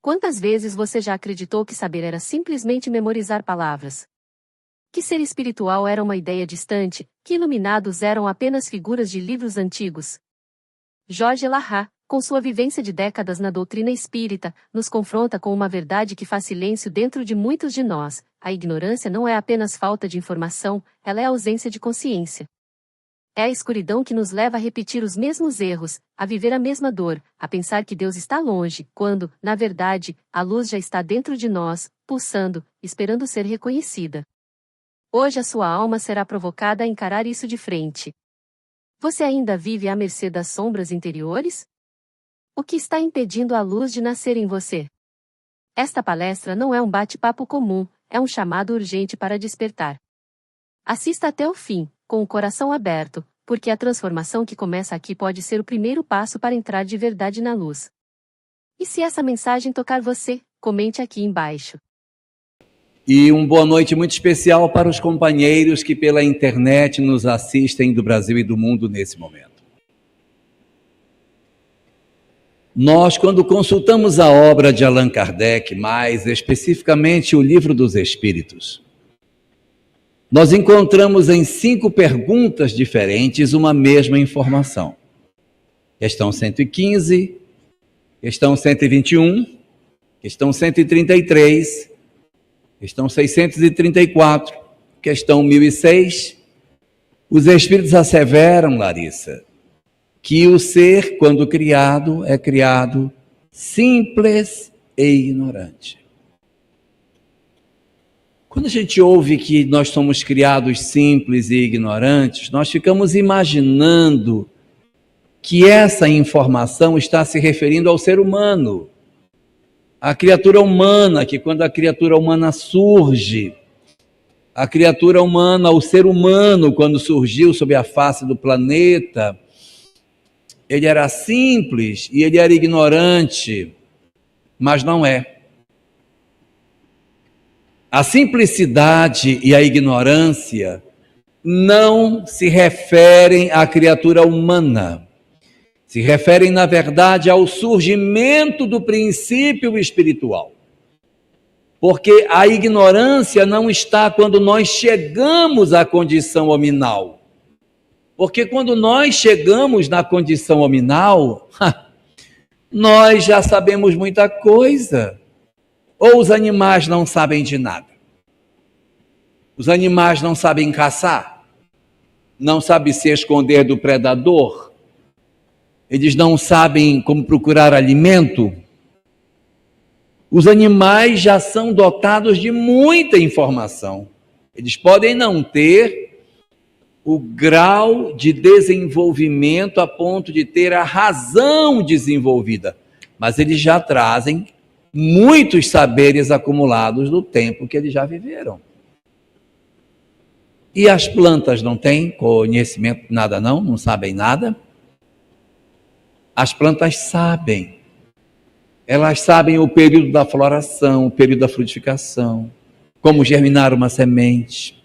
Quantas vezes você já acreditou que saber era simplesmente memorizar palavras? Que ser espiritual era uma ideia distante, que iluminados eram apenas figuras de livros antigos? Jorge Lahá, com sua vivência de décadas na doutrina espírita, nos confronta com uma verdade que faz silêncio dentro de muitos de nós: a ignorância não é apenas falta de informação, ela é ausência de consciência. É a escuridão que nos leva a repetir os mesmos erros, a viver a mesma dor, a pensar que Deus está longe, quando, na verdade, a luz já está dentro de nós, pulsando, esperando ser reconhecida. Hoje a sua alma será provocada a encarar isso de frente. Você ainda vive à mercê das sombras interiores? O que está impedindo a luz de nascer em você? Esta palestra não é um bate-papo comum, é um chamado urgente para despertar. Assista até o fim, com o coração aberto, porque a transformação que começa aqui pode ser o primeiro passo para entrar de verdade na luz. E se essa mensagem tocar você, comente aqui embaixo. E uma boa noite muito especial para os companheiros que pela internet nos assistem do Brasil e do mundo nesse momento. Nós, quando consultamos a obra de Allan Kardec, mais especificamente o Livro dos Espíritos, nós encontramos em 5 perguntas diferentes uma mesma informação. Questão 115, questão 121, questão 133, questão 634, questão 1006. Os Espíritos asseveram, Larissa, que o ser, quando criado, é criado simples e ignorante. Quando a gente ouve que nós somos criados simples e ignorantes, nós ficamos imaginando que essa informação está se referindo ao ser humano, à criatura humana, que quando a criatura humana surge, a criatura humana, o ser humano, quando surgiu sobre a face do planeta, ele era simples e ele era ignorante, mas não é. A simplicidade e a ignorância não se referem à criatura humana, se referem, na verdade, ao surgimento do princípio espiritual. Porque a ignorância não está quando nós chegamos à condição hominal. Porque quando nós chegamos na condição hominal, nós já sabemos muita coisa. Ou os animais não sabem de nada? Os animais não sabem caçar? Não sabem se esconder do predador? Eles não sabem como procurar alimento? Os animais já são dotados de muita informação. Eles podem não ter o grau de desenvolvimento a ponto de ter a razão desenvolvida, mas eles já trazem muitos saberes acumulados do tempo que eles já viveram. E as plantas não têm conhecimento, nada não sabem nada? As plantas sabem. Elas sabem o período da floração, o período da frutificação, como germinar uma semente.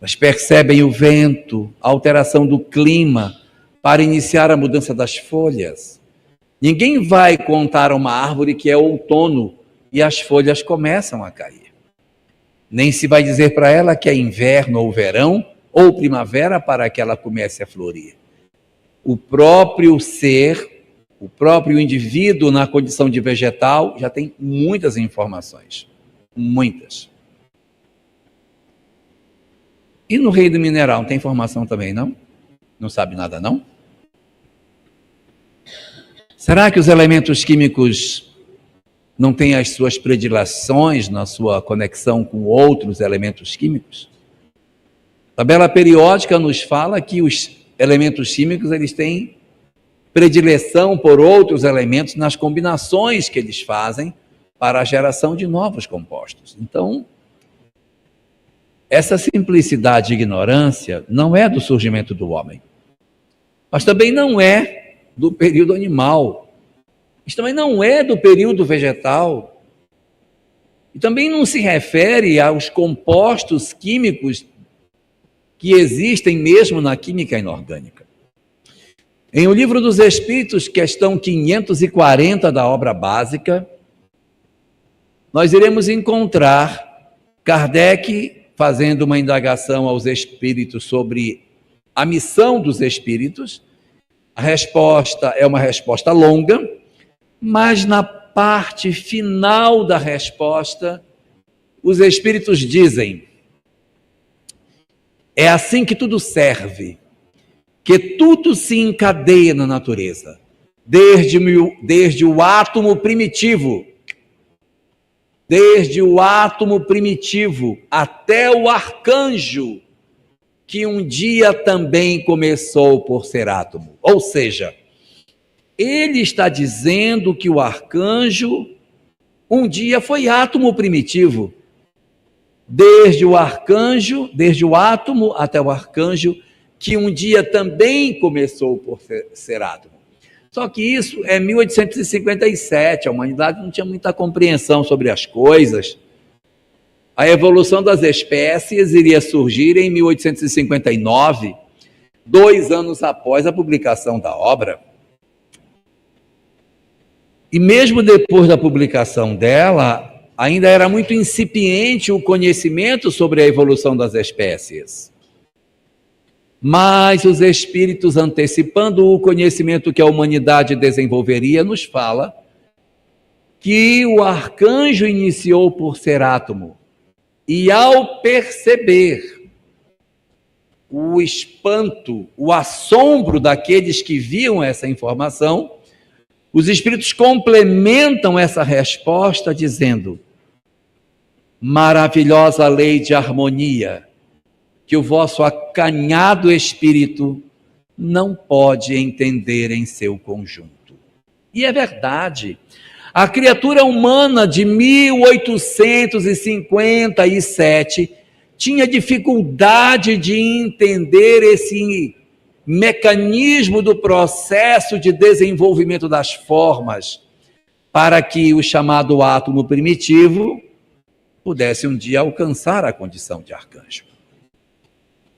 Elas percebem o vento, a alteração do clima, para iniciar a mudança das folhas. Ninguém vai contar a uma árvore que é outono e as folhas começam a cair. Nem se vai dizer para ela que é inverno ou verão ou primavera para que ela comece a florir. O próprio ser, o próprio indivíduo na condição de vegetal já tem muitas informações. Muitas. E no reino mineral não tem informação também, não? Não sabe nada, não? Será que os elementos químicos não têm as suas predileções na sua conexão com outros elementos químicos? A tabela periódica nos fala que os elementos químicos eles têm predileção por outros elementos nas combinações que eles fazem para a geração de novos compostos. Então, essa simplicidade e ignorância não é do surgimento do homem, mas também não é do período animal. Isso também não é do período vegetal. E também não se refere aos compostos químicos que existem mesmo na química inorgânica. Em O Livro dos Espíritos, questão 540 da obra básica, nós iremos encontrar Kardec fazendo uma indagação aos espíritos sobre a missão dos espíritos. A resposta é uma resposta longa, mas na parte final da resposta, os espíritos dizem: é assim que tudo serve, que tudo se encadeia na natureza, desde o átomo primitivo, até o arcanjo, que um dia também começou por ser átomo. Ou seja, ele está dizendo que o arcanjo um dia foi átomo primitivo. Desde o átomo até o arcanjo, que um dia também começou por ser átomo. Só que isso é 1857, a humanidade não tinha muita compreensão sobre as coisas. A evolução das espécies iria surgir em 1859, 2 anos após a publicação da obra. E mesmo depois da publicação dela, ainda era muito incipiente o conhecimento sobre a evolução das espécies. Mas os espíritos, antecipando o conhecimento que a humanidade desenvolveria, nos fala que o arcanjo iniciou por ser átomo. E ao perceber o espanto, o assombro daqueles que viam essa informação, os espíritos complementam essa resposta dizendo: maravilhosa lei de harmonia, que o vosso acanhado espírito não pode entender em seu conjunto. E é verdade. A criatura humana de 1857 tinha dificuldade de entender esse mecanismo do processo de desenvolvimento das formas, para que o chamado átomo primitivo pudesse um dia alcançar a condição de arcanjo.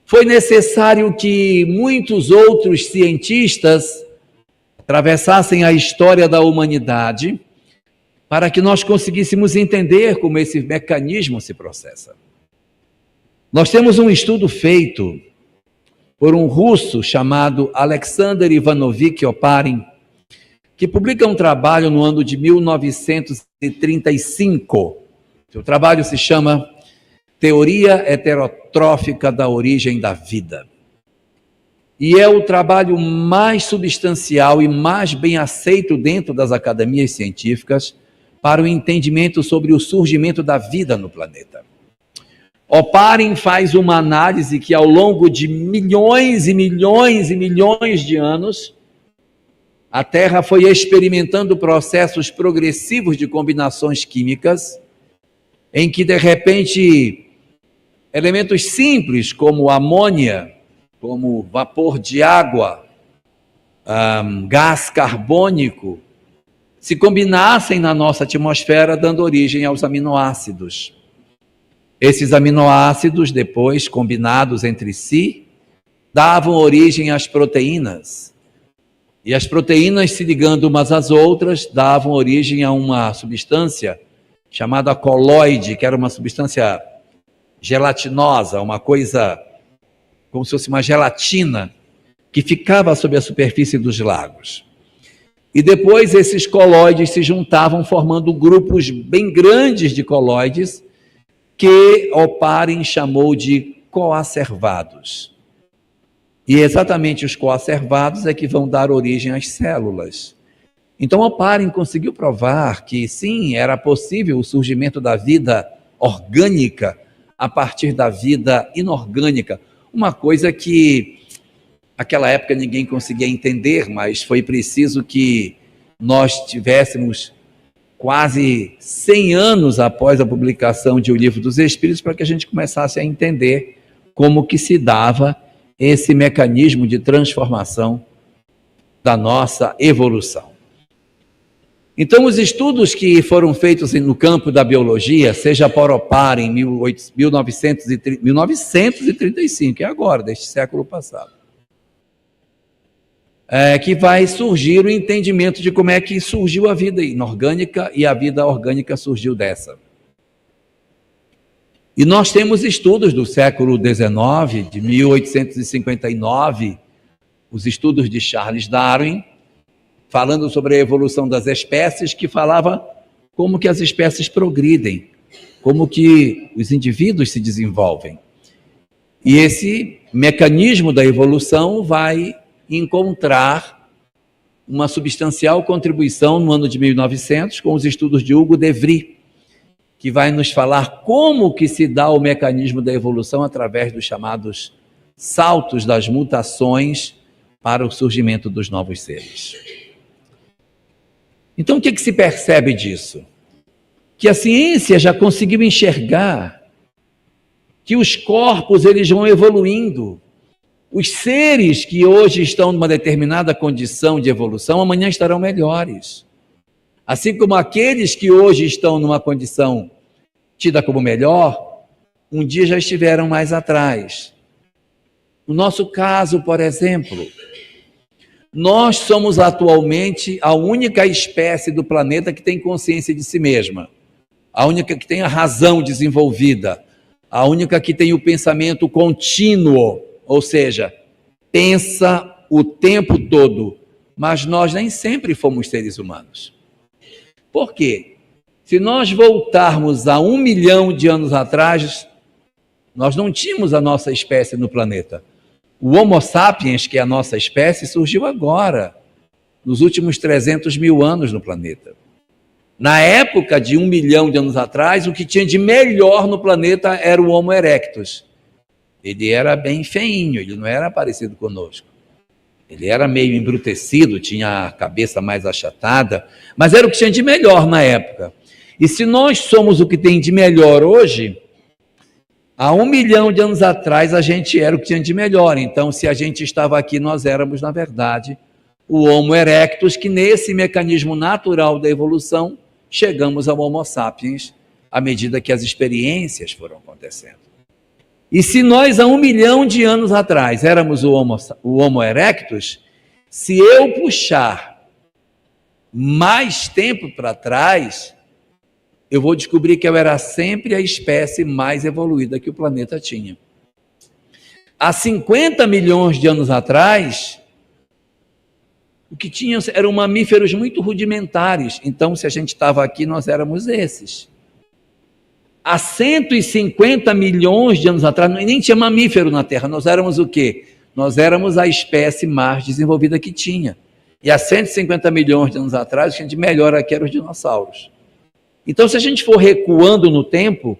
Foi necessário que muitos outros cientistas atravessassem a história da humanidade para que nós conseguíssemos entender como esse mecanismo se processa. Nós temos um estudo feito por um russo chamado Alexander Ivanovich Oparin, que publica um trabalho no ano de 1935. O trabalho se chama Teoria Heterotrófica da Origem da Vida. E é o trabalho mais substancial e mais bem aceito dentro das academias científicas para o entendimento sobre o surgimento da vida no planeta. Oparin faz uma análise que, ao longo de milhões e milhões e milhões de anos, a Terra foi experimentando processos progressivos de combinações químicas, em que, de repente, elementos simples como amônia, como vapor de água, gás carbônico, se combinassem na nossa atmosfera, dando origem aos aminoácidos. Esses aminoácidos, depois combinados entre si, davam origem às proteínas. E as proteínas, se ligando umas às outras, davam origem a uma substância chamada colóide, que era uma substância gelatinosa, uma coisa como se fosse uma gelatina, que ficava sob a superfície dos lagos. E depois esses colóides se juntavam, formando grupos bem grandes de colóides, que Oparin chamou de coacervados. E exatamente os coacervados é que vão dar origem às células. Então Oparin conseguiu provar que sim, era possível o surgimento da vida orgânica a partir da vida inorgânica, uma coisa que naquela época ninguém conseguia entender, mas foi preciso que nós tivéssemos quase 100 anos após a publicação de O Livro dos Espíritos para que a gente começasse a entender como que se dava esse mecanismo de transformação da nossa evolução. Então, os estudos que foram feitos no campo da biologia, seja por Oparin em 1935, é agora, deste século passado, que vai surgir o entendimento de como é que surgiu a vida inorgânica e a vida orgânica surgiu dessa. E nós temos estudos do século XIX, de 1859, os estudos de Charles Darwin, falando sobre a evolução das espécies, que falava como que as espécies progridem, como que os indivíduos se desenvolvem. E esse mecanismo da evolução vai encontrar uma substancial contribuição no ano de 1900 com os estudos de Hugo de Vries, que vai nos falar como que se dá o mecanismo da evolução através dos chamados saltos das mutações para o surgimento dos novos seres. Então, o que se percebe disso? Que a ciência já conseguiu enxergar que os corpos eles vão evoluindo. Os seres que hoje estão numa determinada condição de evolução, amanhã estarão melhores. Assim como aqueles que hoje estão numa condição tida como melhor, um dia já estiveram mais atrás. No nosso caso, por exemplo, nós somos atualmente a única espécie do planeta que tem consciência de si mesma, a única que tem a razão desenvolvida, a única que tem o pensamento contínuo, ou seja, pensa o tempo todo, mas nós nem sempre fomos seres humanos. Por quê? Se nós voltarmos a 1 milhão de anos atrás, nós não tínhamos a nossa espécie no planeta. O Homo sapiens, que é a nossa espécie, surgiu agora, nos últimos 300 mil anos no planeta. Na época de 1 milhão de anos atrás, o que tinha de melhor no planeta era o Homo erectus. Ele era bem feinho, ele não era parecido conosco. Ele era meio embrutecido, tinha a cabeça mais achatada, mas era o que tinha de melhor na época. E se nós somos o que tem de melhor hoje, há 1 milhão de anos atrás a gente era o que tinha de melhor. Então, se a gente estava aqui, nós éramos, na verdade, o Homo erectus, que nesse mecanismo natural da evolução, chegamos ao Homo sapiens à medida que as experiências foram acontecendo. E se nós, há 1 milhão de anos atrás, éramos o Homo erectus, se eu puxar mais tempo para trás, eu vou descobrir que eu era sempre a espécie mais evoluída que o planeta tinha. Há 50 milhões de anos atrás, o que tinha eram mamíferos muito rudimentares. Então, se a gente estava aqui, nós éramos esses. Há 150 milhões de anos atrás, nem tinha mamífero na Terra. Nós éramos o quê? Nós éramos a espécie mais desenvolvida que tinha. E há 150 milhões de anos atrás, o que a gente melhor aqui eram os dinossauros. Então, se a gente for recuando no tempo,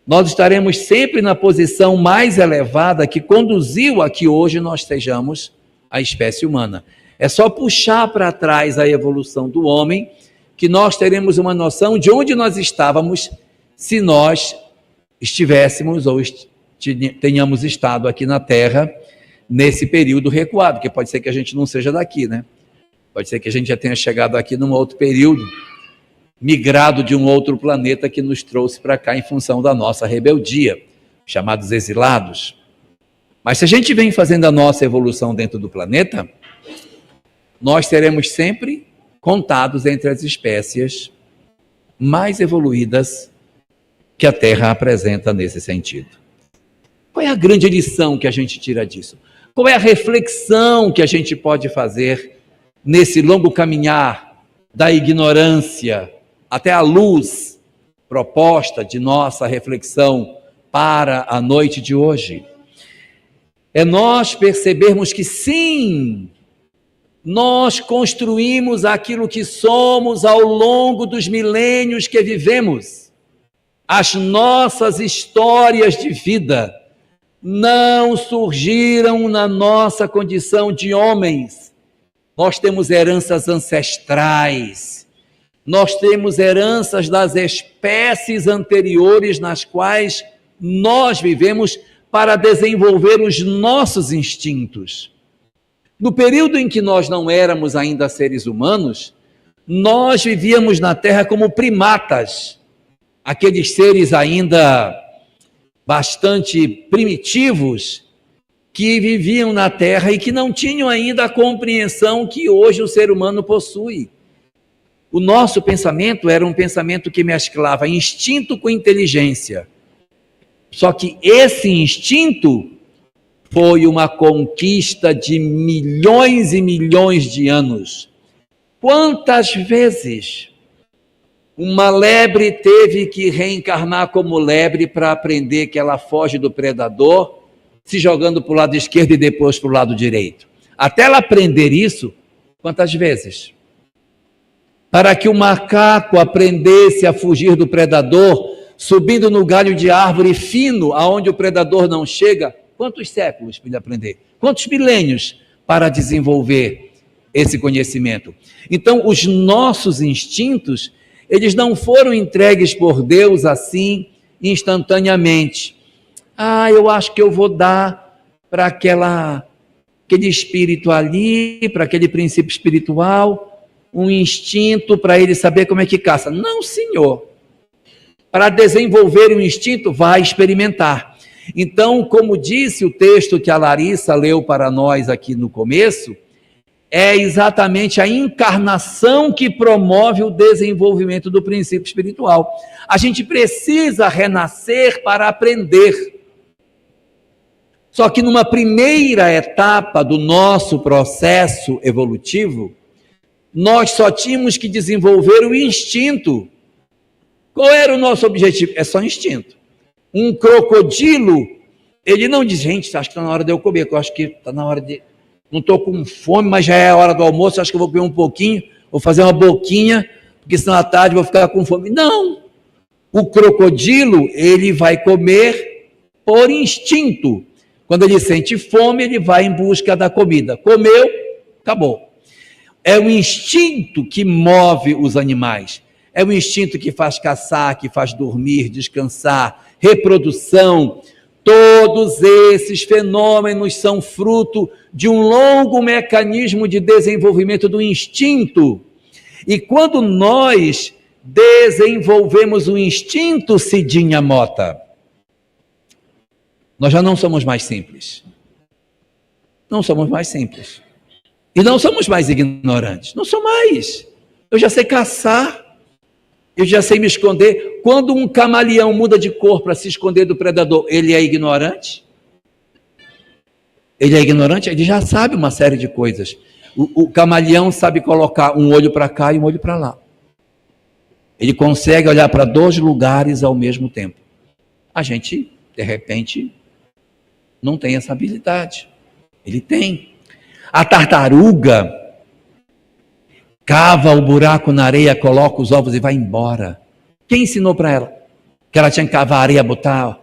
nós estaremos sempre na posição mais elevada que conduziu a que hoje nós sejamos a espécie humana. É só puxar para trás a evolução do homem que nós teremos uma noção de onde nós estávamos se nós estivéssemos ou tenhamos estado aqui na Terra nesse período recuado, que pode ser que a gente não seja daqui, né? Pode ser que a gente já tenha chegado aqui num outro período, migrado de um outro planeta que nos trouxe para cá em função da nossa rebeldia, chamados exilados. Mas se a gente vem fazendo a nossa evolução dentro do planeta, nós seremos sempre contados entre as espécies mais evoluídas que a Terra apresenta nesse sentido. Qual é a grande lição que a gente tira disso? Qual é a reflexão que a gente pode fazer nesse longo caminhar da ignorância até a luz proposta de nossa reflexão para a noite de hoje? É nós percebermos que sim, nós construímos aquilo que somos ao longo dos milênios que vivemos. As nossas histórias de vida não surgiram na nossa condição de homens. Nós temos heranças ancestrais, nós temos heranças das espécies anteriores nas quais nós vivemos para desenvolver os nossos instintos. No período em que nós não éramos ainda seres humanos, nós vivíamos na Terra como primatas, aqueles seres ainda bastante primitivos que viviam na Terra e que não tinham ainda a compreensão que hoje o ser humano possui. O nosso pensamento era um pensamento que mesclava instinto com inteligência. Só que esse instinto foi uma conquista de milhões e milhões de anos. Quantas vezes uma lebre teve que reencarnar como lebre para aprender que ela foge do predador, se jogando para o lado esquerdo e depois para o lado direito? Até ela aprender isso, quantas vezes? Para que o macaco aprendesse a fugir do predador, subindo no galho de árvore fino, aonde o predador não chega, quantos séculos para ele aprender? Quantos milênios para desenvolver esse conhecimento? Então, os nossos instintos, eles não foram entregues por Deus assim, instantaneamente. Eu acho que eu vou dar para aquele espírito ali, para aquele princípio espiritual, um instinto para ele saber como é que caça. Não, senhor. Para desenvolver um instinto, vai experimentar. Então, como disse o texto que a Larissa leu para nós aqui no começo, é exatamente a encarnação que promove o desenvolvimento do princípio espiritual. A gente precisa renascer para aprender. Só que numa primeira etapa do nosso processo evolutivo, nós só tínhamos que desenvolver o instinto. Qual era o nosso objetivo? É só instinto. Um crocodilo, ele não diz, gente, acho que está na hora de eu comer, eu acho que está na hora de... Não estou com fome, mas já é a hora do almoço, acho que eu vou comer um pouquinho, vou fazer uma boquinha, porque senão à tarde eu vou ficar com fome. Não! O crocodilo, ele vai comer por instinto. Quando ele sente fome, ele vai em busca da comida. Comeu, acabou. É o instinto que move os animais. É o instinto que faz caçar, que faz dormir, descansar, reprodução. Todos esses fenômenos são fruto de um longo mecanismo de desenvolvimento do instinto. E quando nós desenvolvemos o instinto, Cidinha Mota, nós já não somos mais simples. Não somos mais simples. E não somos mais ignorantes. Não sou mais. Eu já sei caçar. Eu já sei me esconder. Quando um camaleão muda de cor para se esconder do predador, ele é ignorante? Ele é ignorante? Ele já sabe uma série de coisas. O camaleão sabe colocar um olho para cá e um olho para lá. Ele consegue olhar para 2 lugares ao mesmo tempo. A gente, de repente, não tem essa habilidade. Ele tem. A tartaruga cava o buraco na areia, coloca os ovos e vai embora. Quem ensinou para ela? Que ela tinha que cavar a areia, botar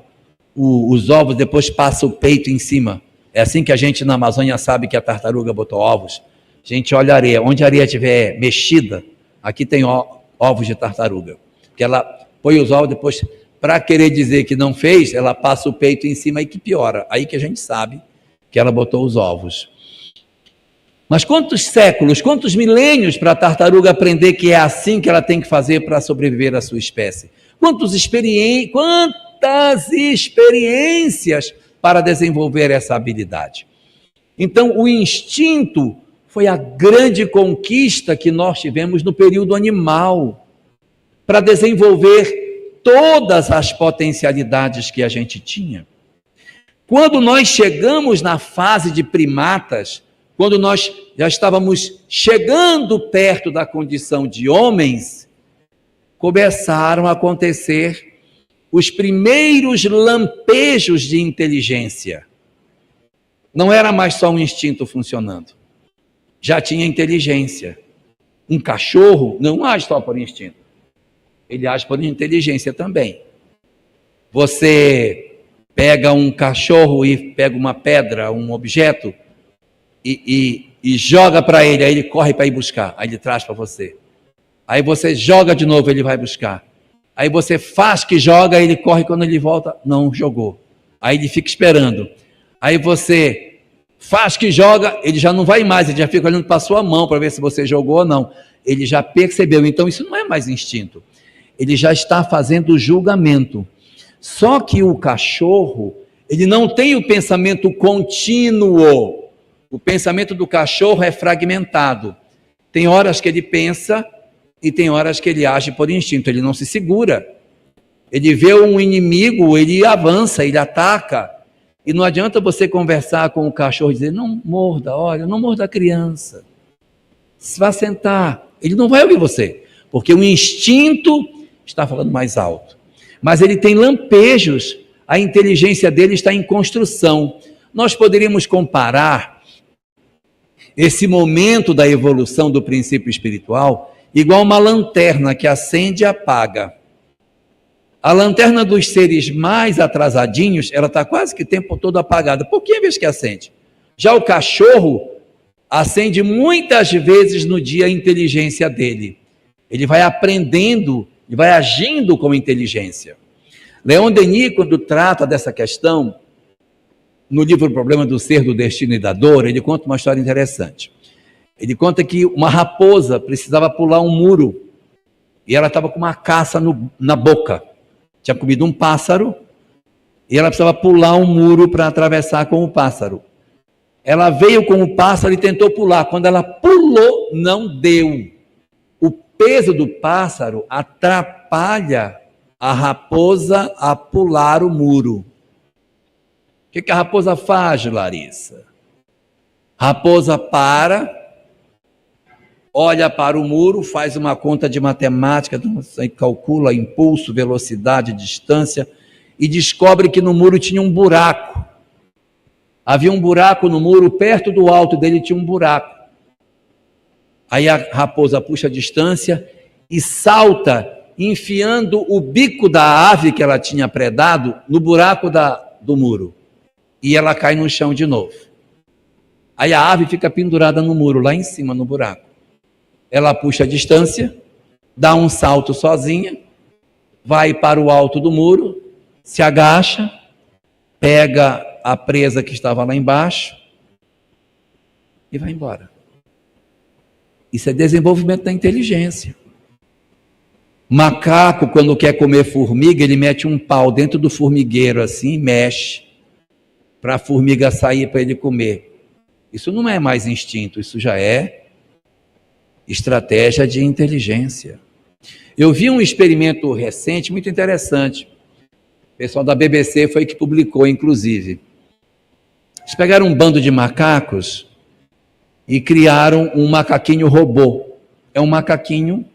os ovos, depois passa o peito em cima. É assim que a gente na Amazônia sabe que a tartaruga botou ovos. A gente olha a areia. Onde a areia estiver mexida, aqui tem ovos de tartaruga. Que ela põe os ovos, depois, para querer dizer que não fez, ela passa o peito em cima e que piora. Aí que a gente sabe que ela botou os ovos. Mas quantos séculos, quantos milênios para a tartaruga aprender que é assim que ela tem que fazer para sobreviver à sua espécie? Quantas experiências para desenvolver essa habilidade? Então, o instinto foi a grande conquista que nós tivemos no período animal, para desenvolver todas as potencialidades que a gente tinha. Quando nós chegamos na fase de primatas, quando nós já estávamos chegando perto da condição de homens, começaram a acontecer os primeiros lampejos de inteligência. Não era mais só um instinto funcionando, já tinha inteligência. Um cachorro não age só por instinto, ele age por inteligência também. Você pega um cachorro e pega uma pedra, um objeto, e joga para ele, aí ele corre para ir buscar, aí ele traz para você. Aí você joga de novo, ele vai buscar. Aí você faz que joga, ele corre, quando ele volta, não jogou. Aí ele fica esperando. Aí você faz que joga, ele já não vai mais, ele já fica olhando para a sua mão para ver se você jogou ou não. Ele já percebeu, então isso não é mais instinto. Ele já está fazendo julgamento. Só que o cachorro, ele não tem o pensamento contínuo. O pensamento do cachorro é fragmentado. Tem horas que ele pensa e tem horas que ele age por instinto. Ele não se segura. Ele vê um inimigo, ele avança, ele ataca. E não adianta você conversar com o cachorro e dizer, não morda, olha, não morda a criança. Se vá sentar. Ele não vai ouvir você, porque o instinto está falando mais alto. Mas ele tem lampejos, a inteligência dele está em construção. Nós poderíamos comparar esse momento da evolução do princípio espiritual igual uma lanterna que acende e apaga. A lanterna dos seres mais atrasadinhos, ela está quase que o tempo todo apagada, pouquinha vez que acende. Já o cachorro acende muitas vezes no dia a inteligência dele. Ele vai aprendendo e vai agindo com inteligência. Leon Denis, quando trata dessa questão, no livro O Problema do Ser, do Destino e da Dor, ele conta uma história interessante. Ele conta que uma raposa precisava pular um muro e ela estava com uma caça na boca. Tinha comido um pássaro e ela precisava pular um muro para atravessar com o pássaro. Ela veio com o pássaro e tentou pular. Quando ela pulou, não deu. O peso do pássaro atrapalha a raposa a pular o muro. O que a raposa faz, Larissa? A raposa para, olha para o muro, faz uma conta de matemática, calcula impulso, velocidade, distância, e descobre que no muro tinha um buraco. Havia um buraco no muro, perto do alto dele tinha um buraco. Aí a raposa puxa a distância e salta, enfiando o bico da ave que ela tinha predado no buraco do muro. E ela cai no chão de novo. Aí a ave fica pendurada no muro, lá em cima, no buraco. Ela puxa a distância, dá um salto sozinha, vai para o alto do muro, se agacha, pega a presa que estava lá embaixo e vai embora. Isso é desenvolvimento da inteligência. Macaco, quando quer comer formiga, ele mete um pau dentro do formigueiro assim e mexe para a formiga sair para ele comer. Isso não é mais instinto, isso já é estratégia de inteligência. Eu vi um experimento recente muito interessante. O pessoal da BBC foi que publicou, inclusive. Eles pegaram um bando de macacos e criaram um macaquinho robô. É um macaquinho,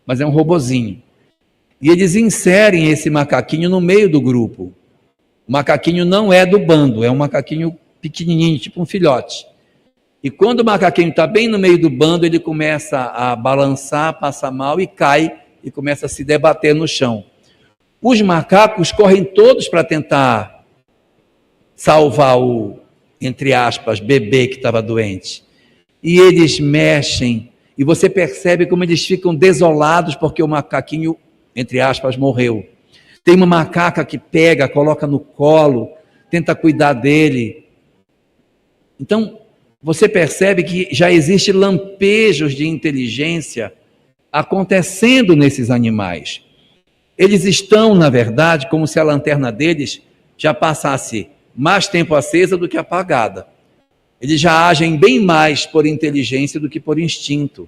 mas é um robozinho. E eles inserem esse macaquinho no meio do grupo. O macaquinho não é do bando, é um macaquinho pequenininho, tipo um filhote. E quando o macaquinho está bem no meio do bando, ele começa a balançar, passa mal e cai e começa a se debater no chão. Os macacos correm todos para tentar salvar o, entre aspas, bebê que estava doente. E eles mexem, e você percebe como eles ficam desolados porque o macaquinho, entre aspas, morreu. Tem uma macaca que pega, coloca no colo, tenta cuidar dele. Então, você percebe que já existem lampejos de inteligência acontecendo nesses animais. Eles estão, na verdade, como se a lanterna deles já passasse mais tempo acesa do que apagada. Eles já agem bem mais por inteligência do que por instinto.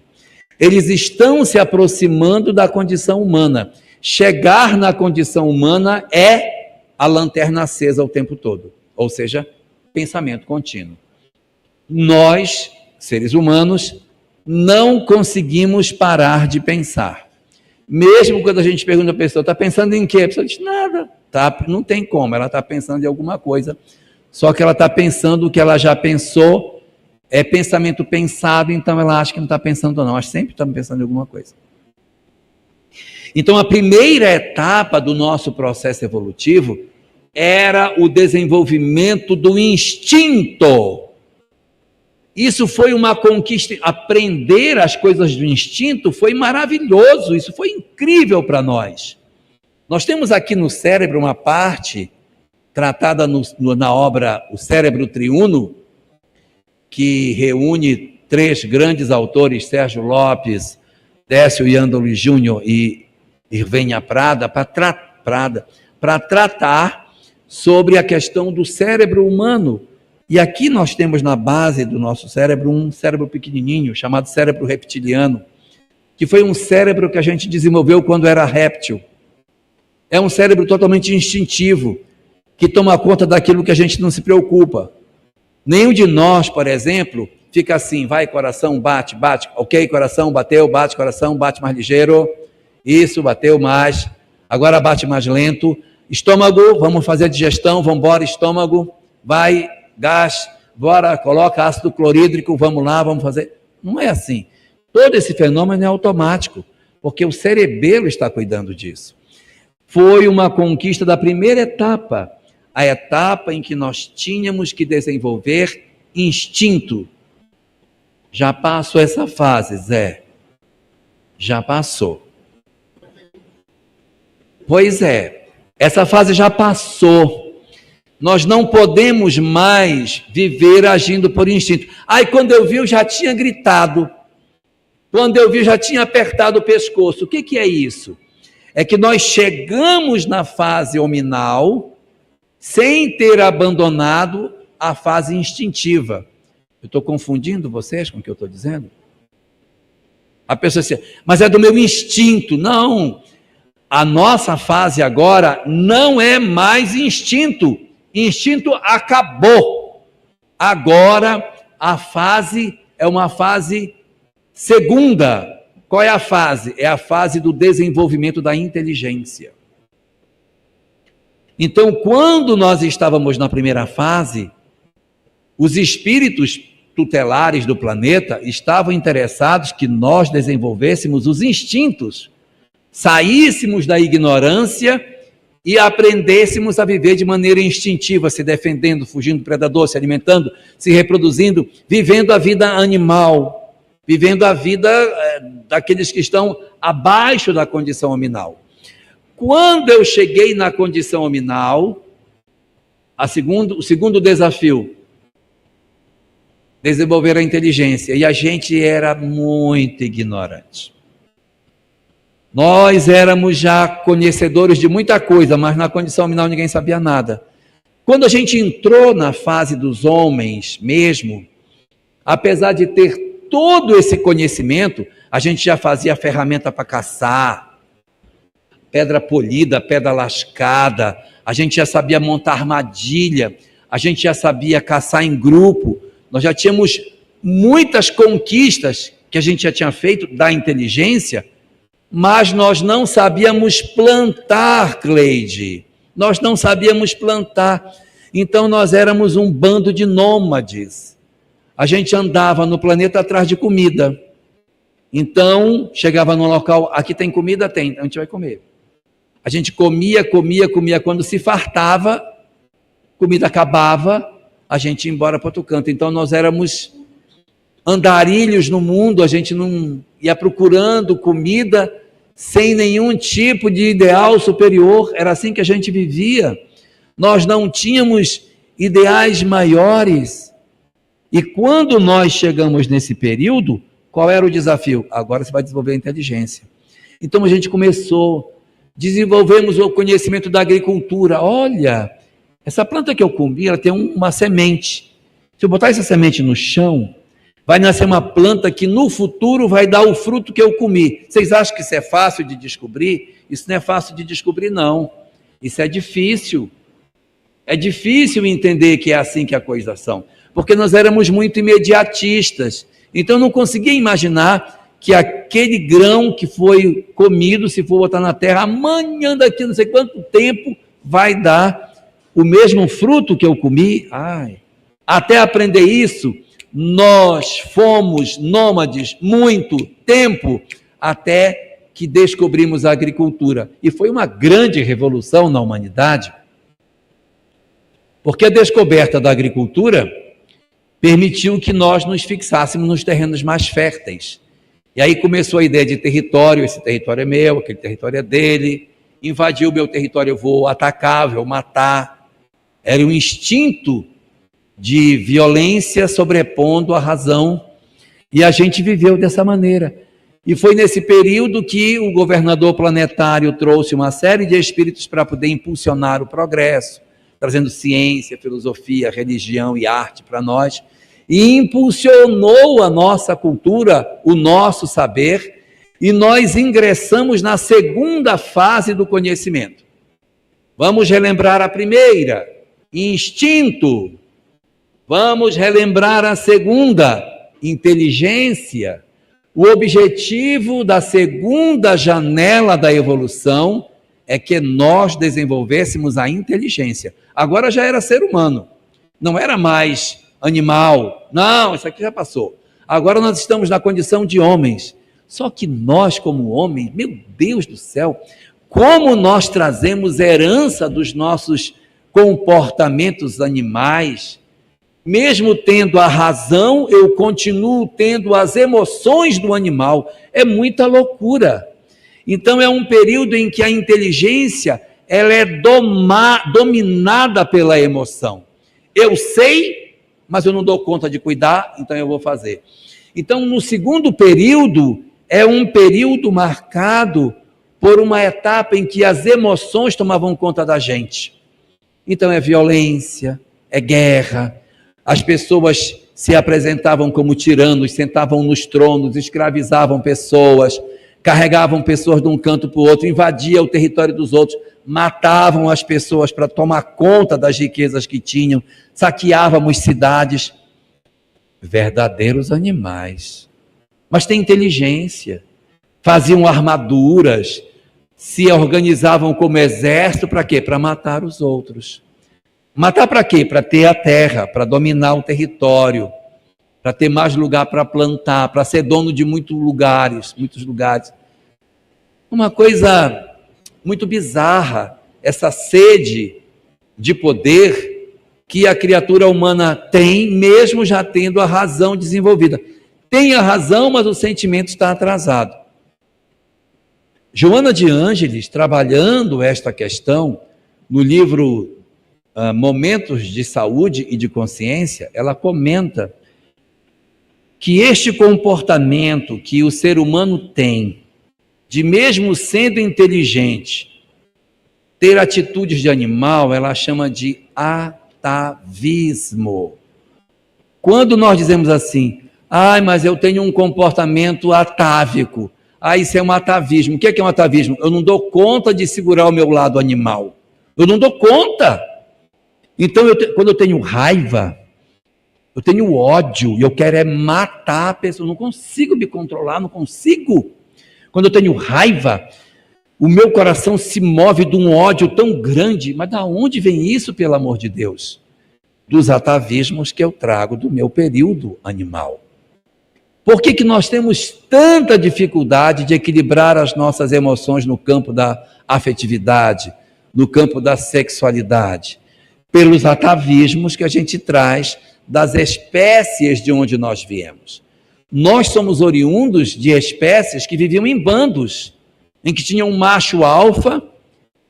Eles estão se aproximando da condição humana. Chegar na condição humana é a lanterna acesa o tempo todo, ou seja, pensamento contínuo. Nós, seres humanos, não conseguimos parar de pensar. Mesmo quando a gente pergunta a pessoa, está pensando em quê? A pessoa diz, nada, tá, não tem como, ela está pensando em alguma coisa, só que ela está pensando o que ela já pensou, é pensamento pensado, então ela acha que não está pensando não, mas sempre está pensando em alguma coisa. Então a primeira etapa do nosso processo evolutivo era o desenvolvimento do instinto. Isso foi uma conquista, aprender as coisas do instinto foi maravilhoso, isso foi incrível para nós. Nós temos aqui no cérebro uma parte tratada na obra O Cérebro Triuno, que reúne 3 grandes autores, Sérgio Lopes, Décio Iandoli Júnior e Irvênia Prada, para tratar sobre a questão do cérebro humano. E aqui nós temos na base do nosso cérebro um cérebro pequenininho, chamado cérebro reptiliano, que foi um cérebro que a gente desenvolveu quando era réptil. É um cérebro totalmente instintivo, que toma conta daquilo que a gente não se preocupa. Nenhum de nós, por exemplo, fica assim, vai, coração, bate, bate, ok, coração, bateu, bate, coração, bate mais ligeiro, isso, bateu mais, agora bate mais lento, estômago, vamos fazer a digestão, vamos embora, estômago, vai, gás, bora, coloca ácido clorídrico, vamos lá, vamos fazer. Não é assim. Todo esse fenômeno é automático, porque o cerebelo está cuidando disso. Foi uma conquista da primeira etapa, a etapa em que nós tínhamos que desenvolver instinto. Já passou essa fase, Zé? Já passou. Pois é, essa fase já passou. Nós não podemos mais viver agindo por instinto. Aí quando eu vi, eu já tinha gritado. Quando eu vi, eu já tinha apertado o pescoço. O que é isso? É que nós chegamos na fase hominal sem ter abandonado a fase instintiva. Eu estou confundindo vocês com o que eu estou dizendo? A pessoa diz, mas é do meu instinto. Não, a nossa fase agora não é mais instinto. Instinto acabou. Agora a fase é uma fase segunda. Qual é a fase? É a fase do desenvolvimento da inteligência. Então, quando nós estávamos na primeira fase, os espíritos tutelares do planeta estavam interessados que nós desenvolvêssemos os instintos, saíssemos da ignorância e aprendêssemos a viver de maneira instintiva, se defendendo, fugindo do predador, se alimentando, se reproduzindo, vivendo a vida animal, vivendo a vida daqueles que estão abaixo da condição hominal. Quando eu cheguei na condição hominal, o segundo desafio, desenvolver a inteligência, e a gente era muito ignorante. Nós éramos já conhecedores de muita coisa, mas na condição hominal ninguém sabia nada. Quando a gente entrou na fase dos homens mesmo, apesar de ter todo esse conhecimento, a gente já fazia ferramenta para caçar, pedra polida, pedra lascada, a gente já sabia montar armadilha, a gente já sabia caçar em grupo, nós já tínhamos muitas conquistas que a gente já tinha feito da inteligência, mas nós não sabíamos plantar, Cleide, nós não sabíamos plantar, então nós éramos um bando de nômades, a gente andava no planeta atrás de comida, então chegava num local, aqui tem comida? Tem, então a gente vai comer. A gente comia, quando se fartava, comida acabava, a gente ia embora para outro canto. Então nós éramos andarilhos no mundo, a gente não ia procurando comida sem nenhum tipo de ideal superior, era assim que a gente vivia. Nós não tínhamos ideais maiores. E quando nós chegamos nesse período, qual era o desafio? Agora você vai desenvolver a inteligência. Então a gente começou, desenvolvemos o conhecimento da agricultura. Olha, essa planta que eu comi, ela tem uma semente. Se eu botar essa semente no chão, vai nascer uma planta que no futuro vai dar o fruto que eu comi. Vocês acham que isso é fácil de descobrir? Isso não é fácil de descobrir, não. Isso é difícil. É difícil entender que é assim que as coisas são. Porque nós éramos muito imediatistas. Então eu não conseguia imaginar que aquele grão que foi comido, se for botar na terra, amanhã daqui não sei quanto tempo, vai dar o mesmo fruto que eu comi. Até aprender isso, nós fomos nômades muito tempo, até que descobrimos a agricultura. E foi uma grande revolução na humanidade, porque a descoberta da agricultura permitiu que nós nos fixássemos nos terrenos mais férteis. E aí começou a ideia de território, esse território é meu, aquele território é dele, invadiu o meu território, eu vou atacar, eu vou matar. Era um instinto de violência sobrepondo a razão, e a gente viveu dessa maneira. E foi nesse período que o governador planetário trouxe uma série de espíritos para poder impulsionar o progresso, trazendo ciência, filosofia, religião e arte para nós, e impulsionou a nossa cultura, o nosso saber, e nós ingressamos na segunda fase do conhecimento. Vamos relembrar a primeira, instinto. Vamos relembrar a segunda, inteligência. O objetivo da segunda janela da evolução é que nós desenvolvêssemos a inteligência. Agora já era ser humano, não era mais animal. Não, isso aqui já passou. Agora nós estamos na condição de homens. Só que nós, como homens, meu Deus do céu, como nós trazemos herança dos nossos comportamentos animais. Mesmo tendo a razão, eu continuo tendo as emoções do animal. É muita loucura. Então é um período em que a inteligência ela é dominada pela emoção. Eu sei, mas eu não dou conta de cuidar, então eu vou fazer. Então, no segundo período, é um período marcado por uma etapa em que as emoções tomavam conta da gente. Então é violência, é guerra, as pessoas se apresentavam como tiranos, sentavam nos tronos, escravizavam pessoas, carregavam pessoas de um canto para o outro, invadiam o território dos outros, matavam as pessoas para tomar conta das riquezas que tinham, saqueávamos cidades. Verdadeiros animais. Mas tem inteligência, faziam armaduras, se organizavam como exército, para quê? Para matar os outros. Matar para quê? Para ter a terra, para dominar o território, para ter mais lugar para plantar, para ser dono de muitos lugares. Uma coisa muito bizarra, essa sede de poder que a criatura humana tem, mesmo já tendo a razão desenvolvida. Tem a razão, mas o sentimento está atrasado. Joana de Ângeles, trabalhando esta questão no livro Momentos de Saúde e de Consciência, ela comenta que este comportamento que o ser humano tem, de mesmo sendo inteligente, ter atitudes de animal, ela chama de atavismo. Quando nós dizemos assim, mas eu tenho um comportamento atávico, isso é um atavismo. O que é um atavismo? Eu não dou conta de segurar o meu lado animal. Eu não dou conta. Então, quando eu tenho raiva, eu tenho ódio, e eu quero matar a pessoa, eu não consigo me controlar, não consigo. Quando eu tenho raiva, o meu coração se move de um ódio tão grande, mas da onde vem isso, pelo amor de Deus? Dos atavismos que eu trago do meu período animal. Por que nós temos tanta dificuldade de equilibrar as nossas emoções no campo da afetividade, no campo da sexualidade? Pelos atavismos que a gente traz das espécies de onde nós viemos. Nós somos oriundos de espécies que viviam em bandos, em que tinha um macho alfa,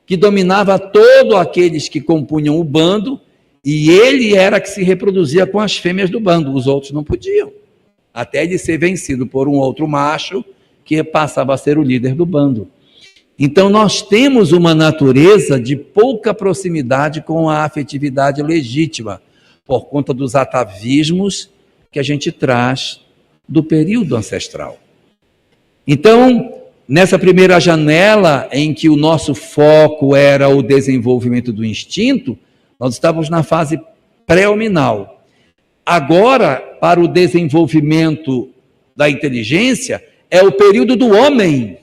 que dominava todos aqueles que compunham o bando, e ele era que se reproduzia com as fêmeas do bando, os outros não podiam. Até ele ser vencido por um outro macho, que passava a ser o líder do bando. Então nós temos uma natureza de pouca proximidade com a afetividade legítima, por conta dos atavismos que a gente traz do período ancestral. Então, nessa primeira janela em que o nosso foco era o desenvolvimento do instinto, nós estávamos na fase pré-hominal. Agora, para o desenvolvimento da inteligência, é o período do homem.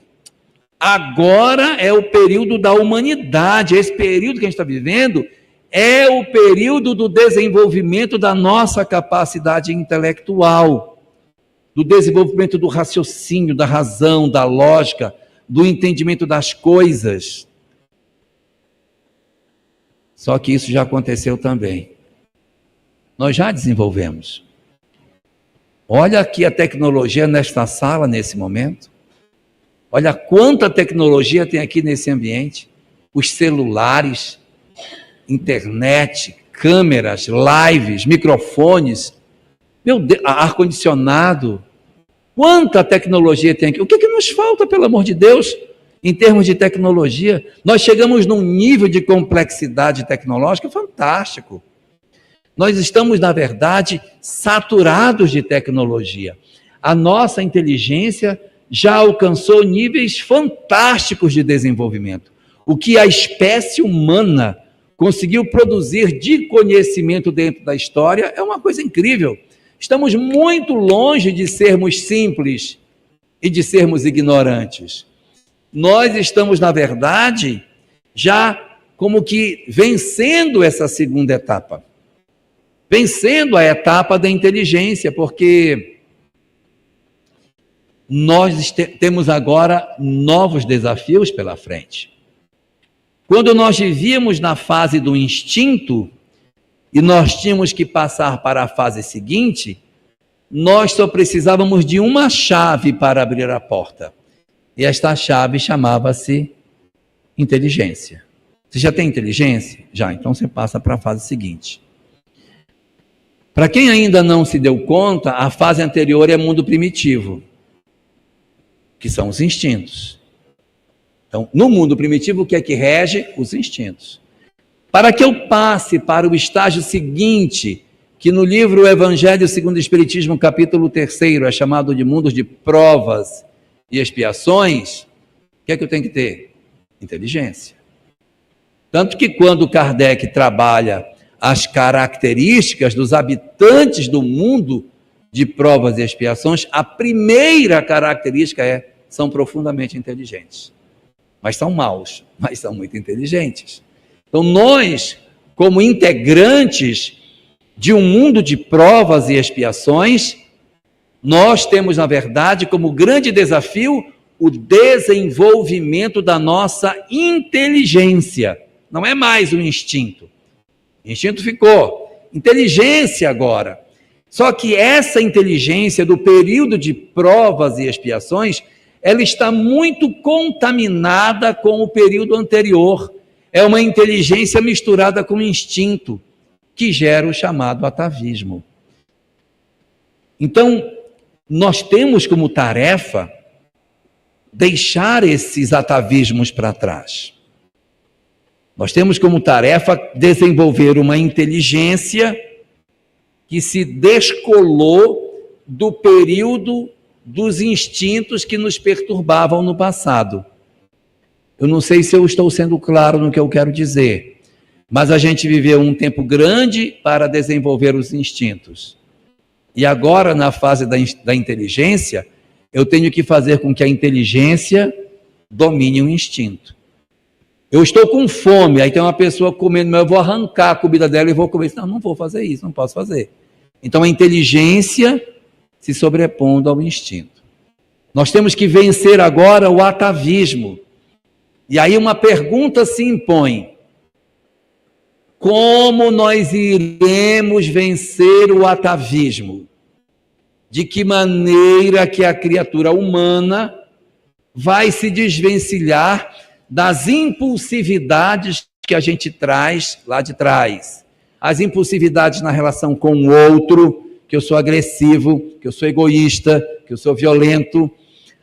Agora é o período da humanidade. Esse período que a gente está vivendo é o período do desenvolvimento da nossa capacidade intelectual, do desenvolvimento do raciocínio, da razão, da lógica, do entendimento das coisas. Só que isso já aconteceu também. Nós já desenvolvemos. Olha aqui a tecnologia nesta sala, nesse momento. Olha quanta tecnologia tem aqui nesse ambiente. Os celulares, internet, câmeras, lives, microfones, meu Deus, ar-condicionado. Quanta tecnologia tem aqui? O que nos falta, pelo amor de Deus, em termos de tecnologia? Nós chegamos num nível de complexidade tecnológica fantástico. Nós estamos, na verdade, saturados de tecnologia. A nossa inteligência já alcançou níveis fantásticos de desenvolvimento. o que a espécie humana conseguiu produzir de conhecimento dentro da história é uma coisa incrível. Estamos muito longe de sermos simples e de sermos ignorantes. Nós estamos, na verdade, já como que vencendo essa segunda etapa. Vencendo a etapa da inteligência, porque nós temos agora novos desafios pela frente. Quando nós vivíamos na fase do instinto e nós tínhamos que passar para a fase seguinte, nós só precisávamos de uma chave para abrir a porta. E esta chave chamava-se inteligência. Você já tem inteligência? Já, então você passa para a fase seguinte. Para quem ainda não se deu conta, a fase anterior é mundo primitivo, que são os instintos. Então, no mundo primitivo, o que é que rege? Os instintos. Para que eu passe para o estágio seguinte, que no livro Evangelho segundo o Espiritismo, capítulo 3, é chamado de mundos de provas e expiações, o que é que eu tenho que ter? Inteligência. Tanto que quando Kardec trabalha as características dos habitantes do mundo de provas e expiações, a primeira característica são profundamente inteligentes. Mas são maus, mas são muito inteligentes. Então nós, como integrantes de um mundo de provas e expiações, nós temos, na verdade, como grande desafio o desenvolvimento da nossa inteligência. Não é mais o instinto. O instinto ficou. Inteligência agora. Só que essa inteligência do período de provas e expiações, ela está muito contaminada com o período anterior. É uma inteligência misturada com instinto, que gera o chamado atavismo. Então, nós temos como tarefa deixar esses atavismos para trás. Nós temos como tarefa desenvolver uma inteligência que se descolou do período dos instintos que nos perturbavam no passado. Eu não sei se eu estou sendo claro no que eu quero dizer, mas a gente viveu um tempo grande para desenvolver os instintos. E agora, na fase da inteligência, eu tenho que fazer com que a inteligência domine o instinto. Eu estou com fome, aí tem uma pessoa comendo, mas eu vou arrancar a comida dela e vou comer. Não, não vou fazer isso, não posso fazer. Então a inteligência se sobrepondo ao instinto. Nós temos que vencer agora o atavismo. E aí uma pergunta se impõe: como nós iremos vencer o atavismo? De que maneira que a criatura humana vai se desvencilhar das impulsividades que a gente traz lá de trás? As impulsividades na relação com o outro, que eu sou agressivo, que eu sou egoísta, que eu sou violento.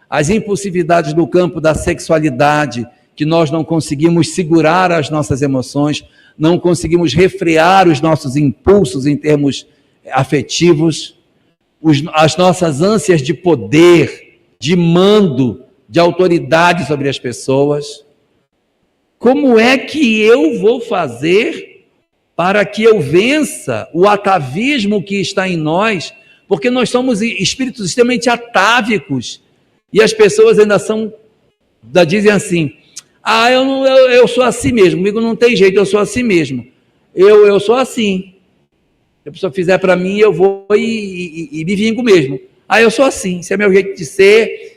As impulsividades no campo da sexualidade, que nós não conseguimos segurar as nossas emoções, não conseguimos refrear os nossos impulsos em termos afetivos, as nossas ânsias de poder, de mando, de autoridade sobre as pessoas. Como é que eu vou fazer para que eu vença o atavismo que está em nós? Porque nós somos espíritos extremamente atávicos e as pessoas ainda dizem assim: eu sou assim mesmo, comigo não tem jeito, eu sou assim mesmo. Eu sou assim. Se a pessoa fizer para mim, eu vou e me vingo mesmo. Eu sou assim, esse é meu jeito de ser.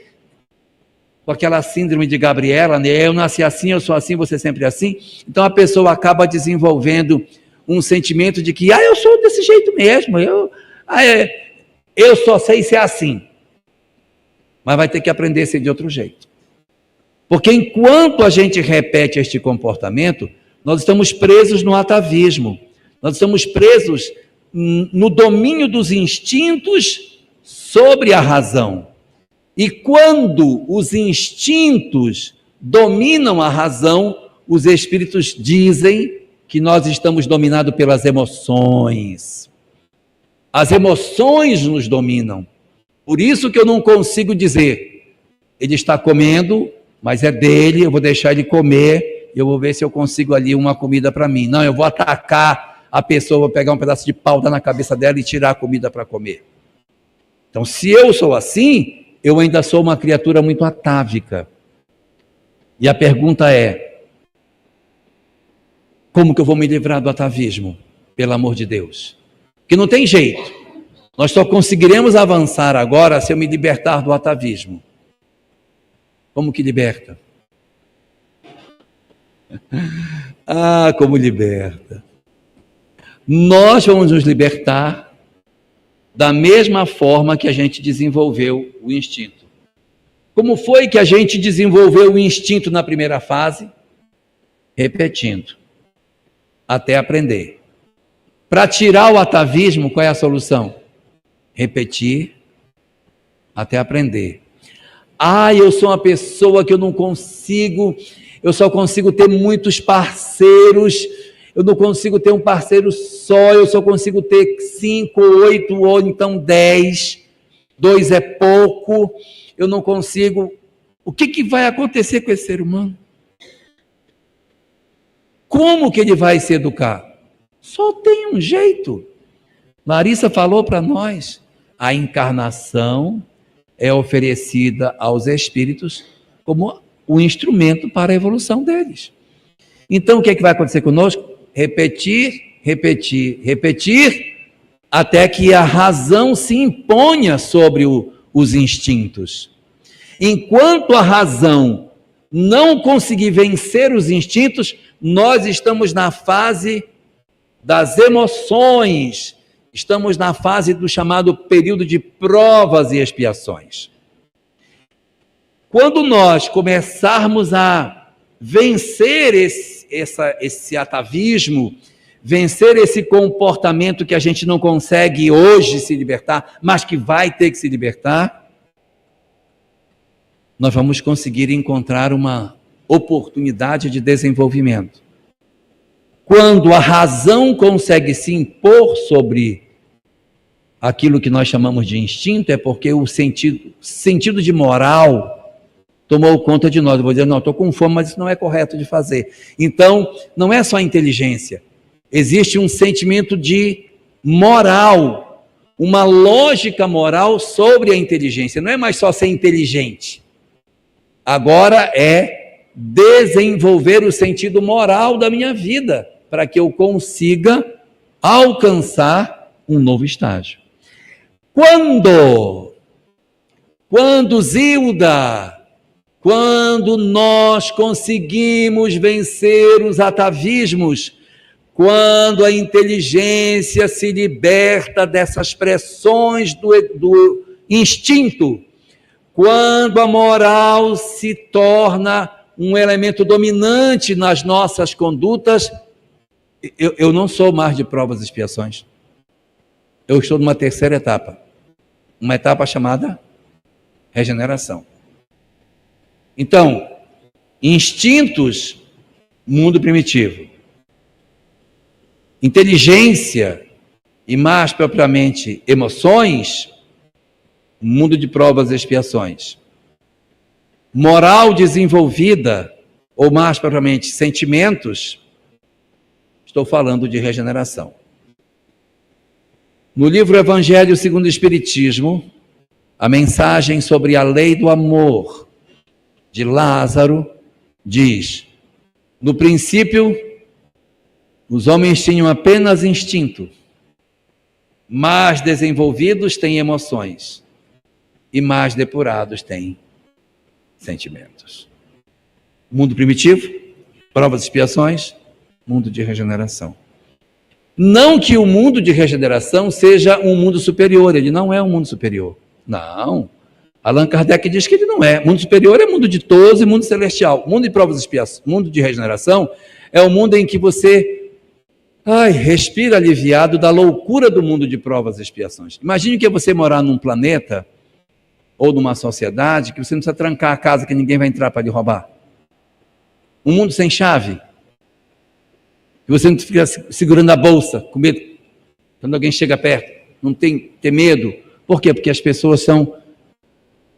Com aquela síndrome de Gabriela, né? Eu nasci assim, eu sou assim, você sempre assim. Então a pessoa acaba desenvolvendo um sentimento de que, eu sou desse jeito mesmo, eu só sei ser assim. Mas vai ter que aprender a ser de outro jeito. Porque enquanto a gente repete este comportamento, nós estamos presos no atavismo. Nós estamos presos no domínio dos instintos sobre a razão. E quando os instintos dominam a razão, os espíritos dizem que nós estamos dominados pelas emoções. As emoções nos dominam. Por isso que eu não consigo dizer: ele está comendo, mas é dele, eu vou deixar ele comer, e eu vou ver se eu consigo ali uma comida para mim. Não, eu vou atacar a pessoa, vou pegar um pedaço de pau, dar na cabeça dela e tirar a comida para comer. Então, se eu sou assim, eu ainda sou uma criatura muito atávica. E a pergunta é: como que eu vou me livrar do atavismo? Pelo amor de Deus. Porque não tem jeito. Nós só conseguiremos avançar agora se eu me libertar do atavismo. Como que liberta? Ah, como liberta. Nós vamos nos libertar da mesma forma que a gente desenvolveu o instinto. Como foi que a gente desenvolveu o instinto na primeira fase? Repetindo, até aprender. Para tirar o atavismo, qual é a solução? Repetir até aprender. Ah, eu sou uma pessoa que eu só consigo ter muitos parceiros, eu não consigo ter um parceiro só, eu só consigo ter 5, 8 ou então 10, 2 é pouco, eu não consigo. O que vai acontecer com esse ser humano? Como que ele vai se educar? Só tem um jeito. Larissa falou para nós, a encarnação é oferecida aos espíritos como o instrumento para a evolução deles. Então, o que vai acontecer conosco? Repetir, repetir, repetir, até que a razão se imponha sobre os instintos. Enquanto a razão não conseguir vencer os instintos, nós estamos na fase das emoções, estamos na fase do chamado período de provas e expiações. Quando nós começarmos a vencer esse atavismo, vencer esse comportamento que a gente não consegue hoje se libertar, mas que vai ter que se libertar, nós vamos conseguir encontrar uma oportunidade de desenvolvimento. Quando a razão consegue se impor sobre aquilo que nós chamamos de instinto, é porque o sentido de moral tomou conta de nós. Eu vou dizer, não, estou com fome, mas isso não é correto de fazer. Então, não é só inteligência. Existe um sentimento de moral, uma lógica moral sobre a inteligência. Não é mais só ser inteligente. Agora é desenvolver o sentido moral da minha vida, para que eu consiga alcançar um novo estágio. Quando Zilda, quando nós conseguimos vencer os atavismos, quando a inteligência se liberta dessas pressões do instinto, quando a moral se torna um elemento dominante nas nossas condutas, eu não sou mais de provas e expiações. Eu estou numa terceira etapa. Uma etapa chamada regeneração. Então, instintos, mundo primitivo. Inteligência e mais propriamente emoções, mundo de provas e expiações. Moral desenvolvida, ou mais propriamente sentimentos, estou falando de regeneração. No livro Evangelho segundo o Espiritismo, a mensagem sobre a lei do amor de Lázaro diz: no princípio, os homens tinham apenas instinto, mais desenvolvidos têm emoções e mais depurados têm sentimentos. Mundo primitivo, provas e expiações, mundo de regeneração. Não que o mundo de regeneração seja um mundo superior, ele não é um mundo superior. Não. Allan Kardec diz que ele não é. Mundo superior é mundo de todos e mundo celestial. Mundo de provas e expiações, mundo de regeneração é o mundo em que você respira aliviado da loucura do mundo de provas e expiações. Imagine que é você morar num planeta ou numa sociedade que você não precisa trancar a casa que ninguém vai entrar para lhe roubar. Um mundo sem chave. E você não fica segurando a bolsa, com medo, quando alguém chega perto, não tem que ter medo. Por quê? Porque as pessoas são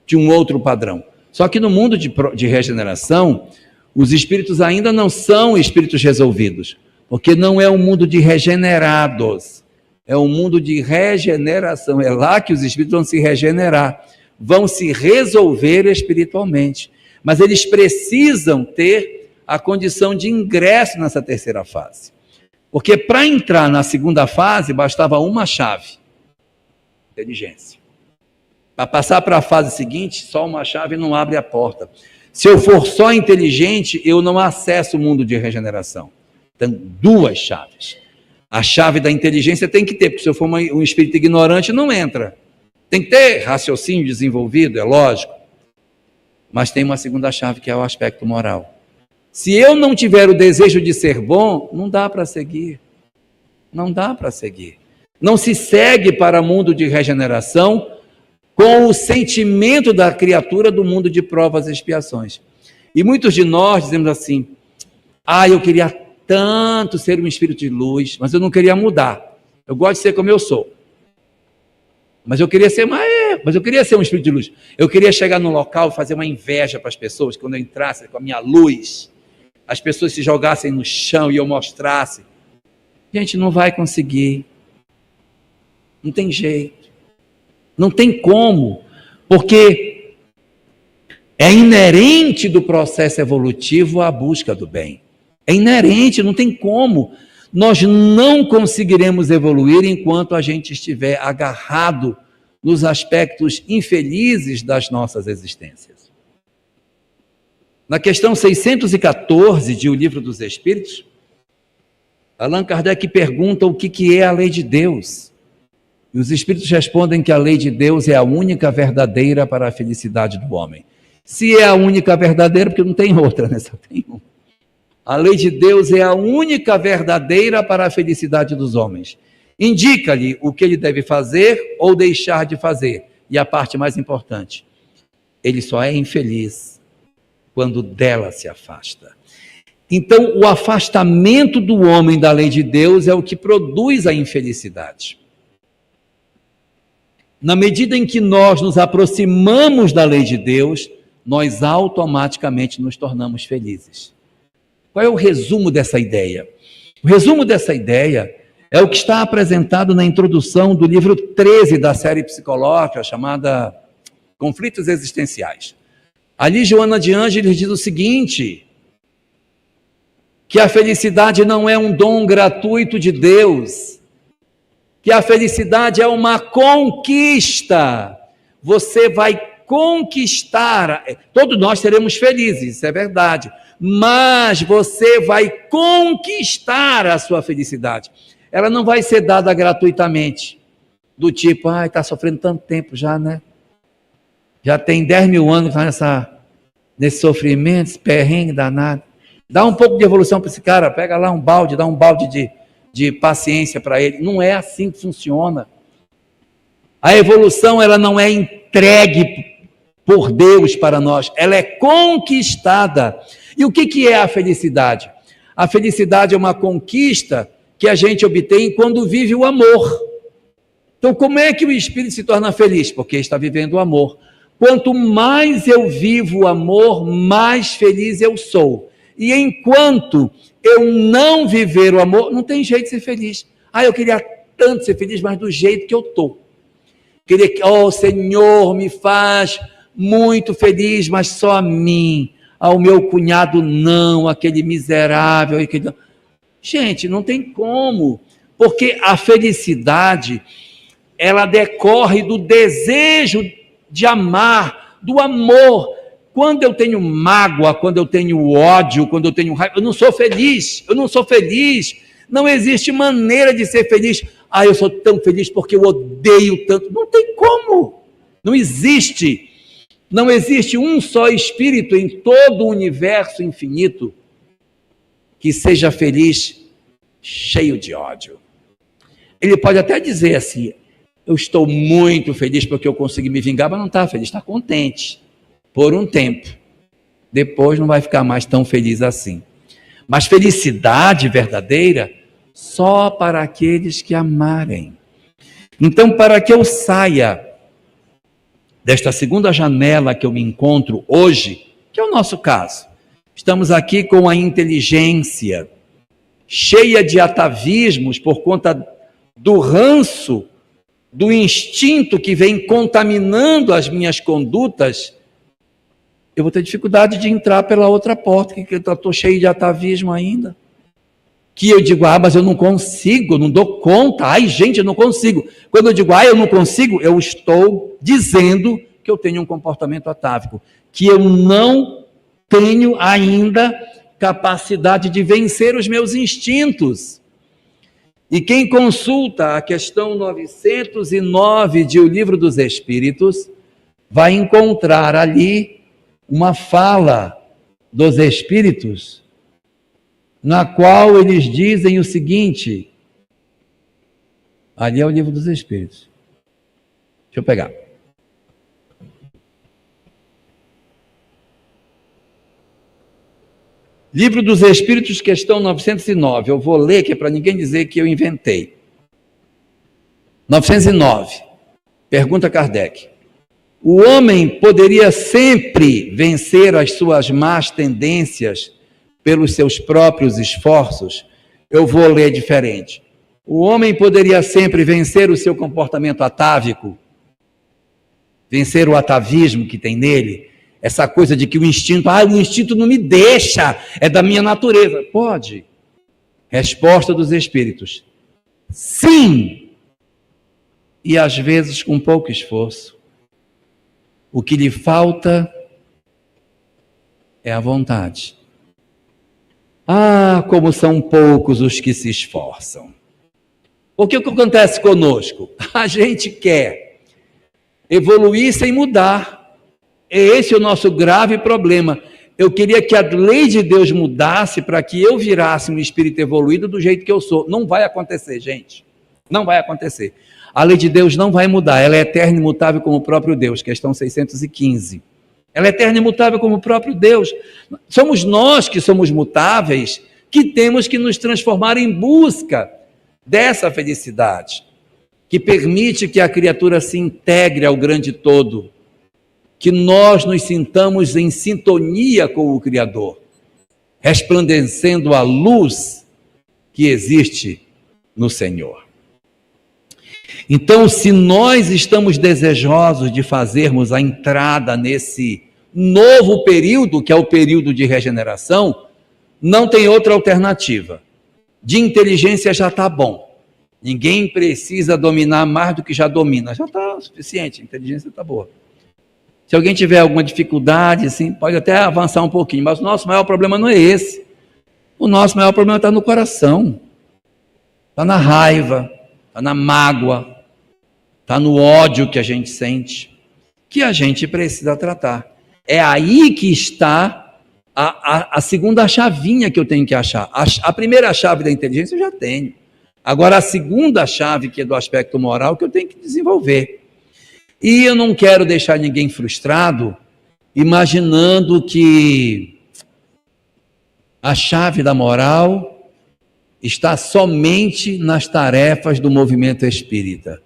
de um outro padrão. Só que no mundo de regeneração, Os espíritos ainda não são espíritos resolvidos, porque não é um mundo de regenerados, é um mundo de regeneração. É lá que os espíritos vão se regenerar, vão se resolver espiritualmente. Mas eles precisam ter a condição de ingresso nessa terceira fase. Porque para entrar na segunda fase, bastava uma chave: inteligência. Para passar para a fase seguinte, só uma chave não abre a porta. Se eu for só inteligente, eu não acesso o mundo de regeneração. Então, duas chaves. A chave da inteligência tem que ter, porque se eu for um espírito ignorante, não entra. Tem que ter raciocínio desenvolvido, é lógico. Mas tem uma segunda chave, que é o aspecto moral. Se eu não tiver o desejo de ser bom, não dá para seguir. Não dá para seguir. Não se segue para o mundo de regeneração com o sentimento da criatura do mundo de provas e expiações. E muitos de nós dizemos assim: eu queria tanto ser um espírito de luz, mas eu não queria mudar. Eu gosto de ser como eu sou. Mas eu queria ser um espírito de luz. Eu queria chegar no local e fazer uma inveja para as pessoas, quando eu entrasse com a minha luz, as pessoas se jogassem no chão e eu mostrasse. Gente, não vai conseguir. Não tem jeito. Não tem como, porque é inerente do processo evolutivo a busca do bem. É inerente, não tem como. Nós não conseguiremos evoluir enquanto a gente estiver agarrado nos aspectos infelizes das nossas existências. Na questão 614 de O Livro dos Espíritos, Allan Kardec pergunta o que é a lei de Deus. E os espíritos respondem que a lei de Deus é a única verdadeira para a felicidade do homem. Se é a única verdadeira, porque não tem outra, né? Só tem uma. A lei de Deus é a única verdadeira para a felicidade dos homens. Indica-lhe o que ele deve fazer ou deixar de fazer. E a parte mais importante, ele só é infeliz quando dela se afasta. Então, o afastamento do homem da lei de Deus é o que produz a infelicidade. Na medida em que nós nos aproximamos da lei de Deus, nós automaticamente nos tornamos felizes. Qual é o resumo dessa ideia? O resumo dessa ideia é o que está apresentado na introdução do livro 13 da série psicológica, chamada Conflitos Existenciais. Ali, Joana de Ângeles diz o seguinte: que a felicidade não é um dom gratuito de Deus, que a felicidade é uma conquista. Você vai conquistar, todos nós seremos felizes, isso é verdade, mas você vai conquistar a sua felicidade. Ela não vai ser dada gratuitamente, do tipo, está sofrendo tanto tempo já, né? Já tem 10 mil anos nesse sofrimento, esse perrengue danado. Dá um pouco de evolução para esse cara, pega lá um balde, dá um balde de paciência para ele. Não é assim que funciona. A evolução, ela não é entregue por Deus para nós, ela é conquistada. E o que é a felicidade? A felicidade é uma conquista que a gente obtém quando vive o amor. Então, como é que o espírito se torna feliz? Porque está vivendo o amor. Quanto mais eu vivo o amor, mais feliz eu sou. E enquanto eu não viver o amor, não tem jeito de ser feliz. Eu queria tanto ser feliz, mas do jeito que eu estou. Queria que, Senhor, me faz muito feliz, mas só a mim. Ao meu cunhado não, aquele miserável. Gente, não tem como. Porque a felicidade, ela decorre do desejo de amar, do amor. Quando eu tenho mágoa, quando eu tenho ódio, quando eu tenho raiva, eu não sou feliz. Não existe maneira de ser feliz. Eu sou tão feliz porque eu odeio tanto. Não tem como. Não existe. Não existe um só espírito em todo o universo infinito que seja feliz, cheio de ódio. Ele pode até dizer assim: eu estou muito feliz porque eu consegui me vingar, mas não está feliz, está contente. Por um tempo. Depois não vai ficar mais tão feliz assim. Mas felicidade verdadeira só para aqueles que amarem. Então, para que eu saia desta segunda janela que eu me encontro hoje, que é o nosso caso, Estamos aqui com a inteligência cheia de atavismos por conta do ranço, do instinto que vem contaminando as minhas condutas. Eu vou ter dificuldade de entrar pela outra porta, que eu estou cheio de atavismo ainda. Que eu digo, mas eu não consigo, não dou conta. Ai, gente, eu não consigo. Quando eu digo, eu não consigo, eu estou dizendo que eu tenho um comportamento atávico, que eu não tenho ainda capacidade de vencer os meus instintos. E quem consulta a questão 909 de O Livro dos Espíritos, vai encontrar ali uma fala dos Espíritos, na qual eles dizem o seguinte, ali é o Livro dos Espíritos. Deixa eu pegar. Livro dos Espíritos, questão 909. Eu vou ler, que é para ninguém dizer que eu inventei. 909. Pergunta Kardec. O homem poderia sempre vencer as suas más tendências pelos seus próprios esforços? Eu vou ler diferente. O homem poderia sempre vencer o seu comportamento atávico? Vencer o atavismo que tem nele? Essa coisa de que o instinto, o instinto não me deixa, é da minha natureza. Pode. Resposta dos Espíritos. Sim. E às vezes com pouco esforço. O que lhe falta é a vontade. Como são poucos os que se esforçam. Porque o que acontece conosco? A gente quer evoluir sem mudar. Esse é o nosso grave problema. Eu queria que a lei de Deus mudasse para que eu virasse um espírito evoluído do jeito que eu sou. Não vai acontecer, gente. Não vai acontecer. A lei de Deus não vai mudar. Ela é eterna e imutável como o próprio Deus. Questão 615. Ela é eterna e imutável como o próprio Deus. Somos nós que somos mutáveis, que temos que nos transformar em busca dessa felicidade, que permite que a criatura se integre ao grande todo, que nós nos sintamos em sintonia com o Criador, resplandecendo a luz que existe no Senhor. Então, se nós estamos desejosos de fazermos a entrada nesse novo período, que é o período de regeneração, não tem outra alternativa. De inteligência já está bom. Ninguém precisa dominar mais do que já domina. Já está o suficiente, a inteligência está boa. Se alguém tiver alguma dificuldade, assim, pode até avançar um pouquinho, mas o nosso maior problema não é esse. O nosso maior problema está no coração, está na raiva, está na mágoa, está no ódio que a gente sente, que a gente precisa tratar. É aí que está a segunda chavinha que eu tenho que achar. A primeira chave da inteligência eu já tenho. Agora a segunda chave, que é do aspecto moral, que eu tenho que desenvolver. E eu não quero deixar ninguém frustrado, imaginando que a chave da moral está somente nas tarefas do movimento espírita.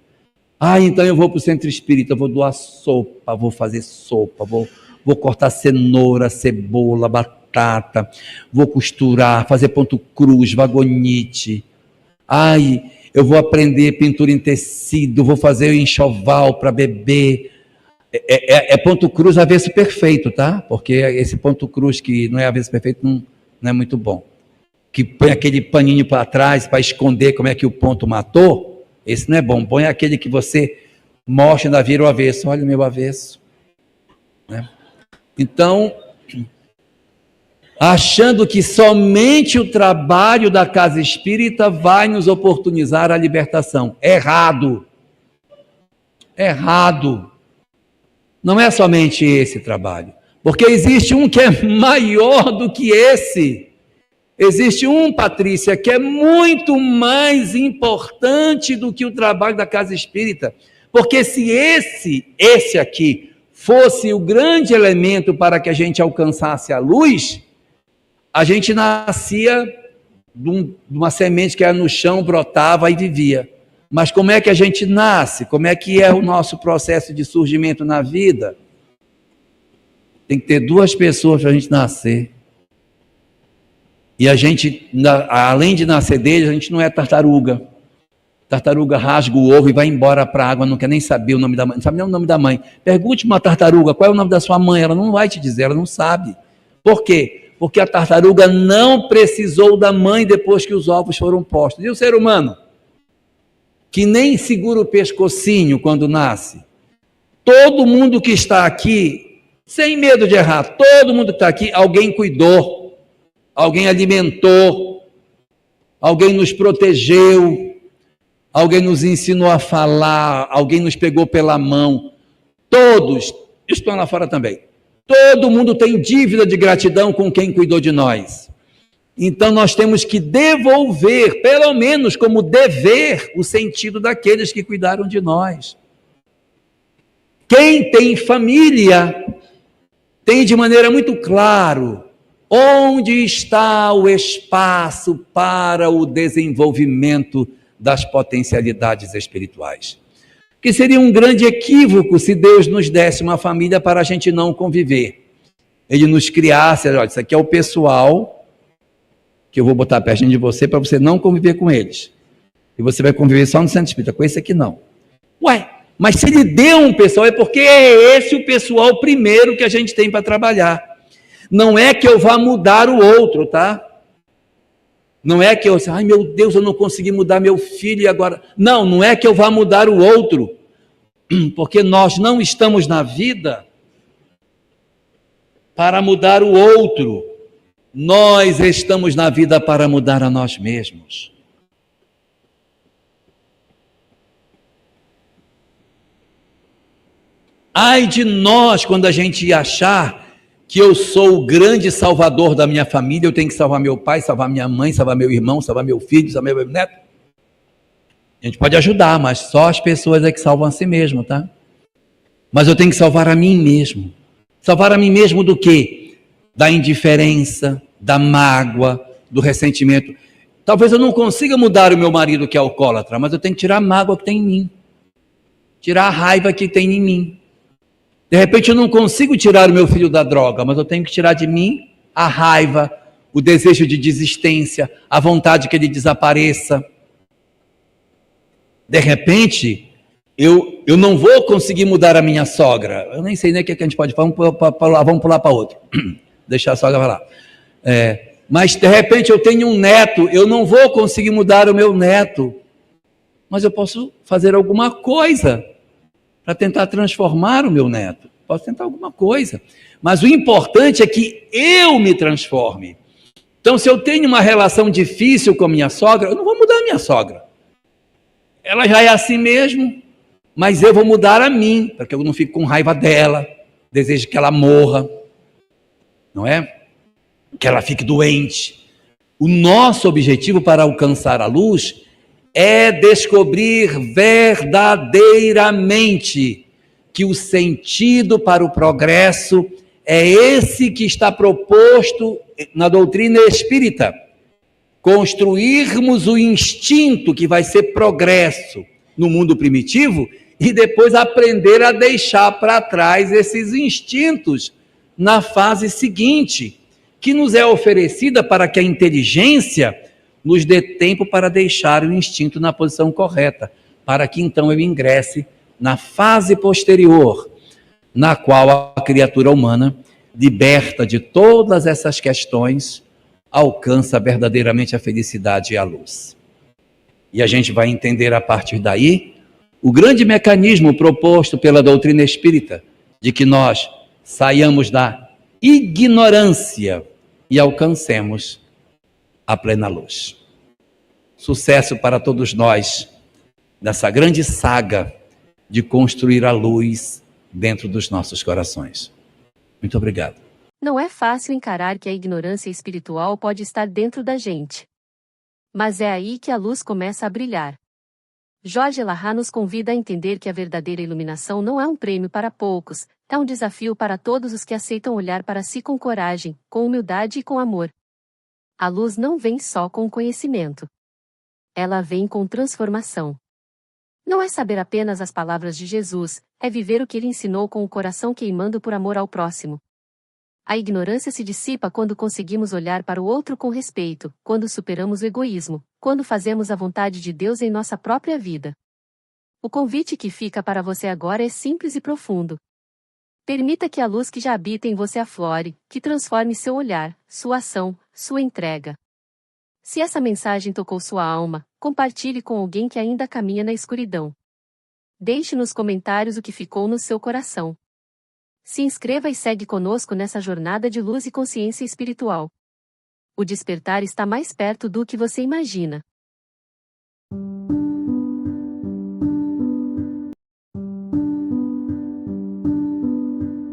Então eu vou para o centro espírita, vou doar sopa, vou fazer sopa, vou cortar cenoura, cebola, batata, vou costurar, fazer ponto cruz, vagonite. Eu vou aprender pintura em tecido, vou fazer enxoval para beber. É ponto cruz avesso perfeito, tá? Porque esse ponto cruz que não é avesso perfeito não é muito bom. Que põe aquele paninho para trás para esconder como é que o ponto matou, esse não é bom. Põe aquele que você mostra ainda vira o avesso. Olha o meu avesso. Né? Então, achando que somente o trabalho da casa espírita vai nos oportunizar a libertação. Errado. Errado. Não é somente esse trabalho, porque existe um que é maior do que esse. Existe um, Patrícia, que é muito mais importante do que o trabalho da casa espírita, porque se esse aqui fosse o grande elemento para que a gente alcançasse a luz, a gente nascia de uma semente que era no chão, brotava e vivia. Mas como é que a gente nasce? Como é que é o nosso processo de surgimento na vida? Tem que ter duas pessoas para a gente nascer. E a gente, além de nascer deles, a gente não é tartaruga. Tartaruga rasga o ovo e vai embora para a água, não quer nem saber o nome da mãe, não sabe nem o nome da mãe. Pergunte uma tartaruga qual é o nome da sua mãe, ela não vai te dizer, ela não sabe. Por quê? Porque a tartaruga não precisou da mãe depois que os ovos foram postos. E o ser humano, que nem segura o pescocinho quando nasce, todo mundo que está aqui, sem medo de errar, todo mundo que está aqui, alguém cuidou, alguém alimentou, alguém nos protegeu, alguém nos ensinou a falar, alguém nos pegou pela mão. Todos estão lá fora também. Todo mundo tem dívida de gratidão com quem cuidou de nós. Então nós temos que devolver, pelo menos como dever, o sentido daqueles que cuidaram de nós. Quem tem família tem de maneira muito clara onde está o espaço para o desenvolvimento das potencialidades espirituais. Que seria um grande equívoco se Deus nos desse uma família para a gente não conviver. Ele nos criasse, olha, isso aqui é o pessoal que eu vou botar perto de você para você não conviver com eles. E você vai conviver só no centro espírita, com esse aqui não. Ué, mas se ele deu um pessoal, é porque é esse o pessoal primeiro que a gente tem para trabalhar. Não é que eu vá mudar o outro, tá? Não é que eu, ai meu Deus, eu não consegui mudar meu filho e agora... Não, não é que eu vá mudar o outro, porque nós não estamos na vida para mudar o outro. Nós estamos na vida para mudar a nós mesmos. Ai de nós quando a gente achar que eu sou o grande salvador da minha família, eu tenho que salvar meu pai, salvar minha mãe, salvar meu irmão, salvar meu filho, salvar meu neto. A gente pode ajudar, mas só as pessoas é que salvam a si mesmo, tá? Mas eu tenho que salvar a mim mesmo. Salvar a mim mesmo do quê? Da indiferença, da mágoa, do ressentimento. Talvez eu não consiga mudar o meu marido que é alcoólatra, mas eu tenho que tirar a mágoa que tem em mim. Tirar a raiva que tem em mim. De repente eu não consigo tirar o meu filho da droga, mas eu tenho que tirar de mim a raiva, o desejo de desistência, a vontade que ele desapareça. De repente, eu não vou conseguir mudar a minha sogra. Eu nem sei nem o que a gente pode falar, vamos pular para outro. Deixar a sogra falar. Mas de repente eu tenho um neto, eu não vou conseguir mudar o meu neto, mas eu posso fazer alguma coisa para tentar transformar o meu neto. Posso tentar alguma coisa. Mas o importante é que eu me transforme. Então, se eu tenho uma relação difícil com a minha sogra, eu não vou mudar a minha sogra. Ela já é assim mesmo, mas eu vou mudar a mim, para que eu não fique com raiva dela, desejo que ela morra, não é? Que ela fique doente. O nosso objetivo para alcançar a luz é descobrir verdadeiramente que o sentido para o progresso é esse que está proposto na doutrina espírita. Construirmos o instinto que vai ser progresso no mundo primitivo e depois aprender a deixar para trás esses instintos na fase seguinte, que nos é oferecida para que a inteligência nos dê tempo para deixar o instinto na posição correta, para que então eu ingresse na fase posterior, na qual a criatura humana, liberta de todas essas questões, alcança verdadeiramente a felicidade e a luz. E a gente vai entender a partir daí o grande mecanismo proposto pela doutrina espírita, de que nós saiamos da ignorância e alcancemos a plena luz. Sucesso para todos nós nessa grande saga de construir a luz dentro dos nossos corações. Muito obrigado. Não é fácil encarar que a ignorância espiritual pode estar dentro da gente. Mas é aí que a luz começa a brilhar. Jorge Larra nos convida a entender que a verdadeira iluminação não é um prêmio para poucos, é um desafio para todos os que aceitam olhar para si com coragem, com humildade e com amor. A luz não vem só com conhecimento. Ela vem com transformação. Não é saber apenas as palavras de Jesus, é viver o que ele ensinou com o coração queimando por amor ao próximo. A ignorância se dissipa quando conseguimos olhar para o outro com respeito, quando superamos o egoísmo, quando fazemos a vontade de Deus em nossa própria vida. O convite que fica para você agora é simples e profundo. Permita que a luz que já habita em você aflore, que transforme seu olhar, sua ação, sua entrega. Se essa mensagem tocou sua alma, compartilhe com alguém que ainda caminha na escuridão. Deixe nos comentários o que ficou no seu coração. Se inscreva e segue conosco nessa jornada de luz e consciência espiritual. O despertar está mais perto do que você imagina.